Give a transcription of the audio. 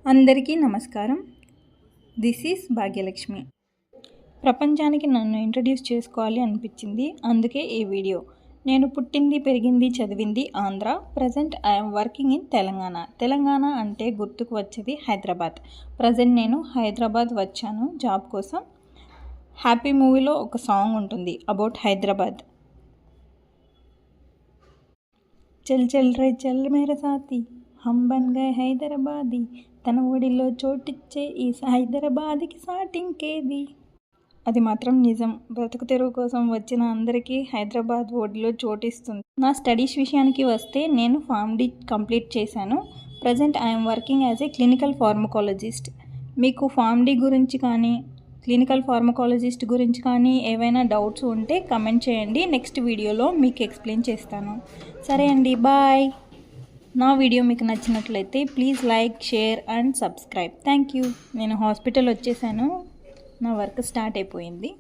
అందరికీ నమస్కారం. This is Bhagyalakshmi. ప్రపంచానికి నన్ను ఇంట్రడ్యూస్ చేసుకోవాలి అనిపించింది, అందుకే ఈ వీడియో. నేను పుట్టింది, పెరిగింది, చదివింది Andhra. Present I'm working in Telangana. Telangana అంటే గుర్తుకు వచ్చేది హైదరాబాద్. ప్రజెంట్ నేను హైదరాబాద్ వచ్చాను జాబ్ కోసం. హ్యాపీ మూవీలో ఒక సాంగ్ ఉంటుంది అబౌట్ హైదరాబాద్. చల్ చల్ రే చల్ మేరా సాతి హమ్ బన్ గయే హైదరాబాదీ, తన ఒడిలో చోటిచ్చే ఈ హైదరాబాద్కి సాటింకేది. అది మాత్రం నిజం. బ్రతుకు తెరువు కోసం వచ్చిన అందరికీ హైదరాబాద్ ఒడిలో చోటిస్తుంది. నా స్టడీస్ విషయానికి వస్తే నేను ఫార్మ్-డి కంప్లీట్ చేశాను. Present I'm working as a clinical pharmacologist. మీకు ఫార్మ్-డి గురించి కానీ క్లినికల్ ఫార్మకాలజిస్ట్ గురించి కానీ ఏవైనా డౌట్స్ ఉంటే కమెంట్ చేయండి. నెక్స్ట్ వీడియోలో మీకు ఎక్స్ప్లెయిన్ చేస్తాను. సరే అండి, బాయ్. నా వీడియో మీకు నచ్చినట్లయితే please like, share and subscribe. Thank you. నేను హాస్పిటల్ వచ్చేసాను, నా వర్క్ స్టార్ట్ అయిపోయింది.